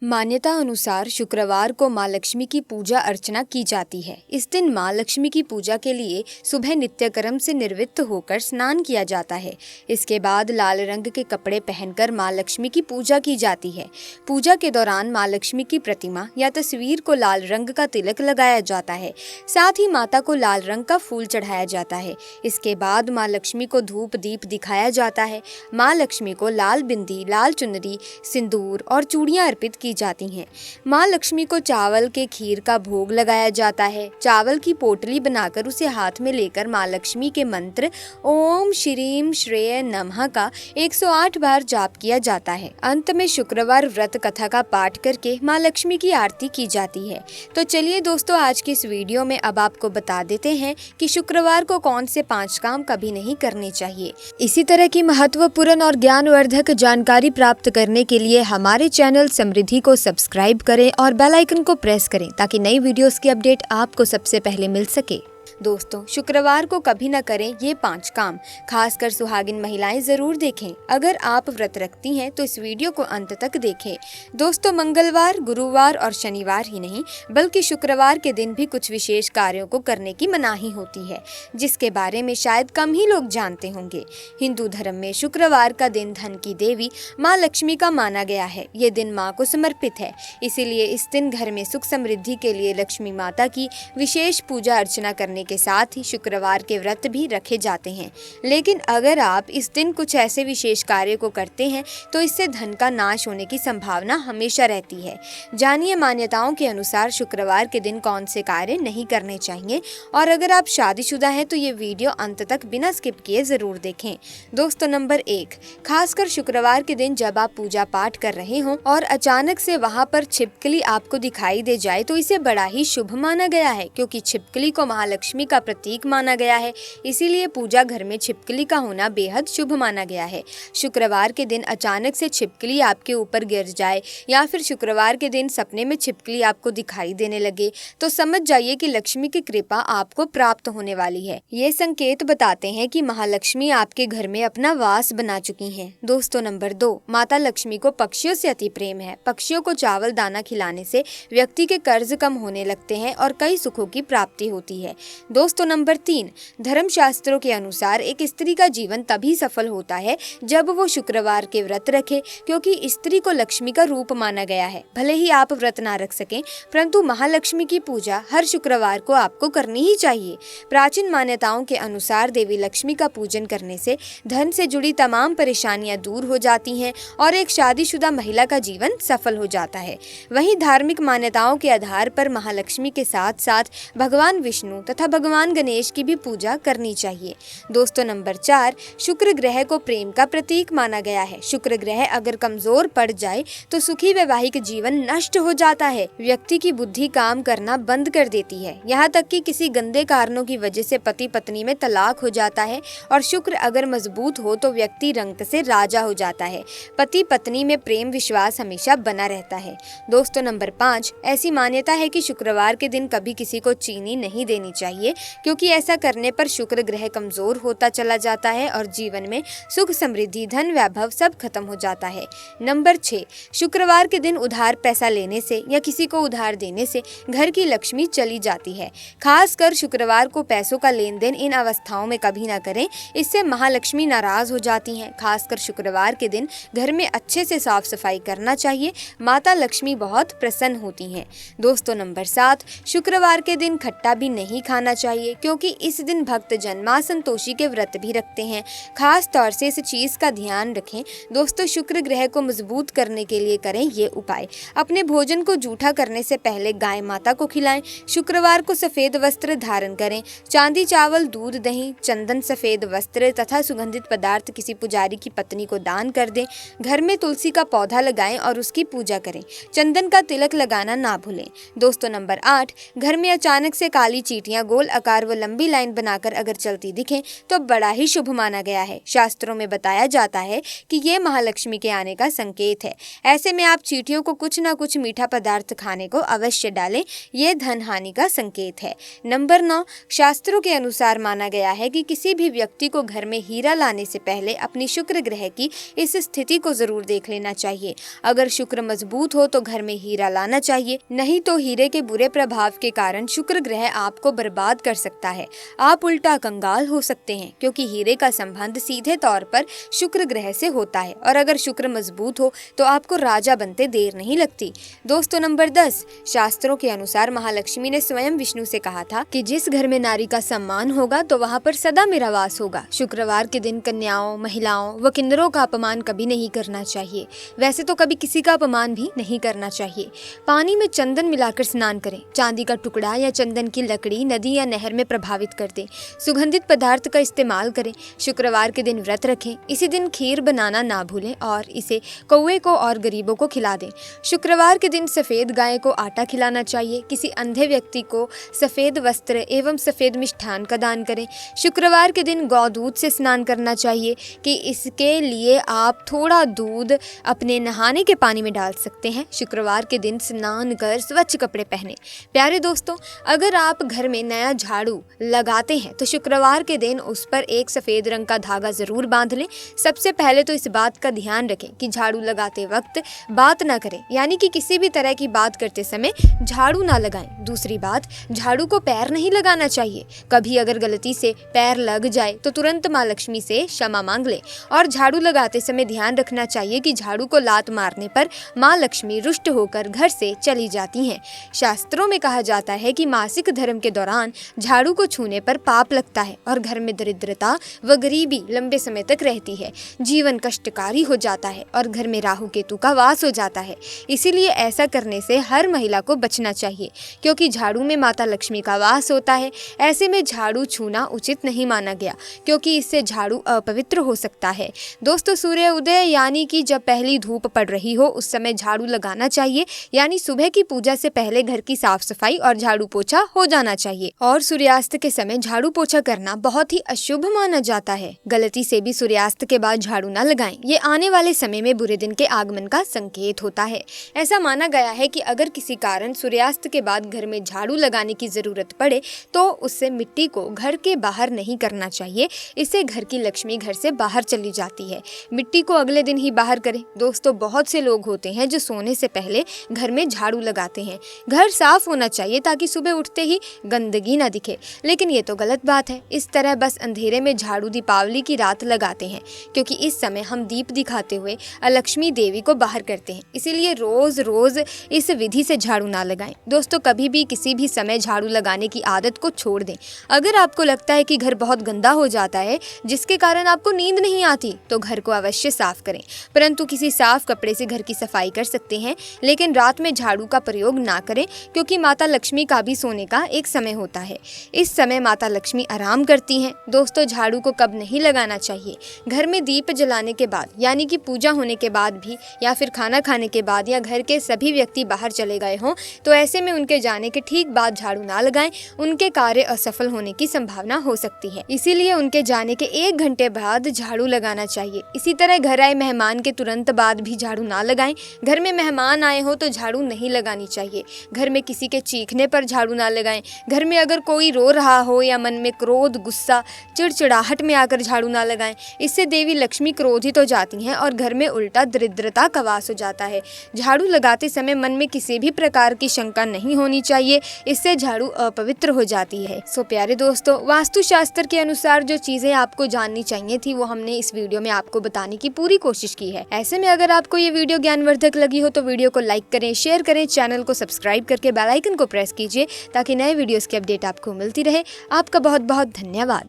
मान्यता अनुसार शुक्रवार को माँ लक्ष्मी की पूजा अर्चना की जाती है। इस दिन माँ लक्ष्मी की पूजा के लिए सुबह नित्यकर्म से निवृत्त होकर स्नान किया जाता है। इसके बाद लाल रंग के कपड़े पहनकर माँ लक्ष्मी की पूजा की जाती है। पूजा के दौरान माँ लक्ष्मी की प्रतिमा या तस्वीर को लाल रंग का तिलक लगाया जाता है। साथ ही माता को लाल रंग का फूल चढ़ाया जाता है। इसके बाद माँ लक्ष्मी को धूप दीप दिखाया जाता है। माँ लक्ष्मी को लाल बिंदी, लाल चुनरी, सिंदूर और चूड़ियाँ अर्पित की जाती हैं। माँ लक्ष्मी को चावल के खीर का भोग लगाया जाता है। चावल की पोटली बनाकर उसे हाथ में लेकर माँ लक्ष्मी के मंत्र ओम श्रीम श्रेय नमः का 108 बार जाप किया जाता है। अंत में शुक्रवार व्रत कथा का पाठ करके माँ लक्ष्मी की आरती की जाती है। तो चलिए दोस्तों, आज की इस वीडियो में अब आपको बता देते हैं कि शुक्रवार को कौन से 5 काम कभी नहीं करने चाहिए। इसी तरह की महत्वपूर्ण और ज्ञानवर्धक जानकारी प्राप्त करने के लिए हमारे चैनल समृद्धि को सब्सक्राइब करें और बेल आइकन को प्रेस करें ताकि नई वीडियोस की अपडेट आपको सबसे पहले मिल सके। दोस्तों, शुक्रवार को कभी न करें ये 5 काम। खासकर सुहागिन महिलाएं जरूर देखें। अगर आप व्रत रखती हैं तो इस वीडियो को अंत तक देखें। दोस्तों, मंगलवार, गुरुवार और शनिवार ही नहीं बल्कि शुक्रवार के दिन भी कुछ विशेष कार्यों को करने की मनाही होती है, जिसके बारे में शायद कम ही लोग जानते होंगे। हिंदू धर्म में शुक्रवार का दिन धन की देवी माँ लक्ष्मी का माना गया है। ये दिन माँ को समर्पित है, इसीलिए इस दिन घर में सुख समृद्धि के लिए लक्ष्मी माता की विशेष पूजा अर्चना करने के साथ ही शुक्रवार के व्रत भी रखे जाते हैं। लेकिन अगर आप इस दिन कुछ ऐसे विशेष कार्य को करते हैं तो इससे धन का नाश होने की संभावना हमेशा रहती है। जानिए मान्यताओं के अनुसार शुक्रवार के दिन कौन से कार्य नहीं करने चाहिए, और अगर आप शादीशुदा हैं तो ये वीडियो अंत तक बिना स्किप किए जरूर देखें। दोस्तों, नंबर 1, खासकर शुक्रवार के दिन जब आप पूजा पाठ कर रहे हों और अचानक से वहाँ पर छिपकली आपको दिखाई दे जाए तो इसे बड़ा ही शुभ माना गया है, क्योंकि छिपकली को महालक्ष्मी का प्रतीक माना गया है। इसीलिए पूजा घर में छिपकली का होना बेहद शुभ माना गया है। शुक्रवार के दिन अचानक से छिपकली आपके ऊपर गिर जाए या फिर शुक्रवार के दिन सपने में छिपकली आपको दिखाई देने लगे तो समझ जाइए कि लक्ष्मी की कृपा आपको प्राप्त होने वाली है। ये संकेत बताते हैं कि महालक्ष्मी आपके घर में अपना वास बना चुकी हैं। दोस्तों, नंबर 2, माता लक्ष्मी को पक्षियों से अति प्रेम है। पक्षियों को चावल दाना खिलाने से व्यक्ति के कर्ज कम होने लगते हैं और कई सुखों की प्राप्ति होती है। दोस्तों, नंबर 3, धर्मशास्त्रों के अनुसार एक स्त्री का जीवन तभी सफल होता है जब वो शुक्रवार के व्रत रखे, क्योंकि स्त्री को लक्ष्मी का रूप माना गया है। भले ही आप व्रत ना रख सकें, परंतु महालक्ष्मी की पूजा हर शुक्रवार को आपको करनी ही चाहिए। प्राचीन मान्यताओं के अनुसार देवी लक्ष्मी का पूजन करने से धन से जुड़ी तमाम परेशानियां दूर हो जाती हैं और एक शादीशुदा महिला का जीवन सफल हो जाता है। वहीं धार्मिक मान्यताओं के आधार पर महालक्ष्मी के साथ साथ भगवान विष्णु तथा भगवान गणेश की भी पूजा करनी चाहिए। दोस्तों, नंबर 4, शुक्र ग्रह को प्रेम का प्रतीक माना गया है। शुक्र ग्रह अगर कमजोर पड़ जाए तो सुखी वैवाहिक जीवन नष्ट हो जाता है। व्यक्ति की बुद्धि काम करना बंद कर देती है, यहाँ तक कि किसी गंदे कारणों की वजह से पति पत्नी में तलाक हो जाता है। और शुक्र अगर मजबूत हो तो व्यक्ति रंग से राजा हो जाता है। पति पत्नी में प्रेम विश्वास हमेशा बना रहता है। दोस्तों, नंबर 5, ऐसी मान्यता है कि शुक्रवार के दिन कभी किसी को चीनी नहीं देनी चाहिए, क्योंकि ऐसा करने पर शुक्र ग्रह कमजोर होता चला जाता है और जीवन में सुख समृद्धि धन वैभव सब खत्म हो जाता है। नंबर 6, शुक्रवार के दिन उधार पैसा लेने से या किसी को उधार देने से घर की लक्ष्मी चली जाती है। खासकर शुक्रवार को पैसों का लेन देन इन अवस्थाओं में कभी ना करें, इससे महालक्ष्मी नाराज हो जाती हैं। खासकर शुक्रवार के दिन घर में अच्छे से साफ सफाई करना चाहिए, माता लक्ष्मी बहुत प्रसन्न होती हैं। दोस्तों, नंबर 7, शुक्रवार के दिन खट्टा भी नहीं खाना चाहिए, क्योंकि इस दिन भक्त जन मां संतोषी के व्रत भी रखते हैं। खास तौर से इस चीज का ध्यान रखें। दोस्तों, शुक्र ग्रह को मजबूत करने के लिए करें ये उपाय। अपने भोजन को जूठा करने से पहले गाय माता को खिलाएं। शुक्रवार को सफेद वस्त्र धारण करें। चांदी, चावल, दूध, दही, चंदन, सफेद वस्त्र तथा सुगंधित पदार्थ किसी पुजारी की पत्नी को दान कर दें। घर में तुलसी का पौधा लगाएं और उसकी पूजा करें। चंदन का तिलक लगाना ना भूलें। दोस्तों, नंबर 8, घर में अचानक से काली चींटियां गोल गोल आकार व लंबी लाइन बनाकर अगर चलती दिखे तो बड़ा ही शुभ माना गया है। शास्त्रों में बताया जाता है कि ये महालक्ष्मी के आने का संकेत है। ऐसे में आप चींटियों को कुछ न कुछ मीठा पदार्थ खाने को अवश्य डालें, ये धन हानि का संकेत है। नंबर 9, शास्त्रों के अनुसार माना गया है कि किसी भी व्यक्ति को घर में हीरा लाने से पहले अपनी शुक्र ग्रह की इस स्थिति को जरूर देख लेना चाहिए। अगर शुक्र मजबूत हो तो घर में हीरा लाना चाहिए, नहीं तो हीरे के बुरे प्रभाव के कारण शुक्र ग्रह आपको बर्बाद कर सकता है। आप उल्टा कंगाल हो सकते हैं, क्योंकि हीरे का संबंध सीधे तौर पर शुक्र ग्रह से होता है और अगर शुक्र मजबूत हो तो आपको राजा बनते देर नहीं लगती। दोस्तों नंबर 10, शास्त्रों के अनुसार महालक्ष्मी ने स्वयं विष्णु से कहा था कि जिस घर में नारी का सम्मान होगा तो वहाँ पर सदा मेरा वास होगा। शुक्रवार के दिन कन्याओं, महिलाओं व किन्नरों का अपमान कभी नहीं करना चाहिए। वैसे तो कभी किसी का अपमान भी नहीं करना चाहिए। पानी में चंदन मिलाकर स्नान करें। चांदी का टुकड़ा या चंदन की लकड़ी नदी या नहर में प्रभावित कर दें। सुगंधित पदार्थ का इस्तेमाल करें। शुक्रवार के दिन व्रत रखें। इसी दिन खीर बनाना ना भूलें और इसे कौवे को और गरीबों को खिला दें। शुक्रवार के दिन सफेद गाय को आटा खिलाना चाहिए। किसी अंधे व्यक्ति को सफेद वस्त्र एवं सफेद मिष्ठान का दान करें। शुक्रवार के दिन गौ दूध से स्नान करना चाहिए कि इसके लिए आप थोड़ा दूध अपने नहाने के पानी में डाल सकते हैं। शुक्रवार के दिन स्नान कर स्वच्छ कपड़े पहने। प्यारे दोस्तों, अगर आप घर में नया झाड़ू लगाते हैं तो शुक्रवार के दिन उस पर एक सफेद रंग का धागा जरूर बांध लें। सबसे पहले तो इस बात का ध्यान रखें कि झाड़ू लगाते वक्त बात ना करें, यानी कि किसी भी तरह की बात करते समय झाड़ू ना लगाएं। दूसरी बात, झाड़ू को पैर नहीं लगाना चाहिए। कभी अगर गलती से पैर लग जाए तो तुरंत माँ लक्ष्मी से क्षमा मांग लें और झाड़ू लगाते समय ध्यान रखना चाहिए कि झाड़ू को लात मारने पर माँ लक्ष्मी रुष्ट होकर घर से चली जाती हैं। शास्त्रों में कहा जाता है कि मासिक धर्म के दौरान झाड़ू को छूने पर पाप लगता है और घर में दरिद्रता व गरीबी लंबे समय तक रहती है। जीवन कष्टकारी हो जाता है और घर में राहु केतु का वास हो जाता है। इसीलिए ऐसा करने से हर महिला को बचना चाहिए, क्योंकि झाड़ू में माता लक्ष्मी का वास होता है। ऐसे में झाड़ू छूना उचित नहीं माना गया, क्योंकि इससे झाड़ू अपवित्र हो सकता है। दोस्तों, सूर्य उदय यानी कि जब पहली धूप पड़ रही हो उस समय झाड़ू लगाना चाहिए, यानी सुबह की पूजा से पहले घर की साफ सफाई और झाड़ू पोछा हो जाना चाहिए। और सूर्यास्त के समय झाड़ू पोछा करना बहुत ही अशुभ माना जाता है। गलती से भी सूर्यास्त के बाद झाड़ू न लगाएं। ये आने वाले समय में बुरे दिन के आगमन का संकेत होता है। ऐसा माना गया है कि अगर किसी कारण सूर्यास्त के बाद घर में झाड़ू लगाने की जरूरत पड़े तो उससे मिट्टी को घर के बाहर नहीं करना चाहिए। इससे घर की लक्ष्मी घर से बाहर चली जाती है। मिट्टी को अगले दिन ही बाहर करें। दोस्तों, बहुत से लोग होते हैं जो सोने से पहले घर में झाड़ू लगाते हैं। घर साफ होना चाहिए ताकि सुबह उठते ही गंदगी ना दिखे, लेकिन ये तो गलत बात है। इस तरह बस अंधेरे में झाड़ू दीपावली की रात लगाते हैं, क्योंकि इस समय हम दीप दिखाते हुए लक्ष्मी देवी को बाहर करते हैं। इसीलिए रोज रोज इस विधि से झाड़ू ना लगाएं। दोस्तों, कभी भी किसी भी समय झाड़ू लगाने की आदत को छोड़ दें। अगर आपको लगता है कि घर बहुत गंदा हो जाता है जिसके कारण आपको नींद नहीं आती तो घर को अवश्य साफ करें, परंतु किसी साफ कपड़े से घर की सफाई कर सकते हैं। लेकिन रात में झाड़ू का प्रयोग ना करें, क्योंकि माता लक्ष्मी का भी सोने का एक समय होता है। इस समय माता लक्ष्मी आराम करती हैं। दोस्तों, झाड़ू को कब नहीं लगाना चाहिए? घर में दीप जलाने के बाद, यानी कि पूजा होने के बाद भी, या फिर खाना खाने के बाद, या घर के सभी व्यक्ति बाहर चले गए हों तो ऐसे में उनके जाने के ठीक बाद झाड़ू ना लगाएं। उनके कार्य असफल होने की संभावना हो सकती है। इसीलिए उनके जाने के 1 घंटे बाद झाड़ू लगाना चाहिए। इसी तरह घर आए मेहमान के तुरंत बाद भी झाड़ू ना लगाएं। घर में मेहमान आए हो तो झाड़ू नहीं लगानी चाहिए। घर में किसी के चीखने पर झाड़ू ना लगाएं। घर में अगर कोई रो रहा हो या मन में क्रोध, गुस्सा, चिड़चिड़ाहट में आकर झाड़ू ना लगाएं। इससे देवी लक्ष्मी क्रोधित हो जाती हैं और घर में उल्टा दरिद्रता का वास हो जाता है। झाड़ू लगाते समय मन में किसी भी प्रकार की शंका नहीं होनी चाहिए, इससे झाड़ू अपवित्र हो जाती है। सो प्यारे दोस्तों, वास्तुशास्त्र के अनुसार जो चीजें आपको जाननी चाहिए थी वो हमने इस वीडियो में आपको बताने की पूरी कोशिश की है। ऐसे में अगर आपको ये वीडियो ज्ञानवर्धक लगी हो तो वीडियो को लाइक करें, शेयर करें, चैनल को सब्सक्राइब करके बेल आइकन को प्रेस कीजिए ताकि नए वीडियोस की अपडेट आपको मिलती रहे। आपका बहुत बहुत धन्यवाद।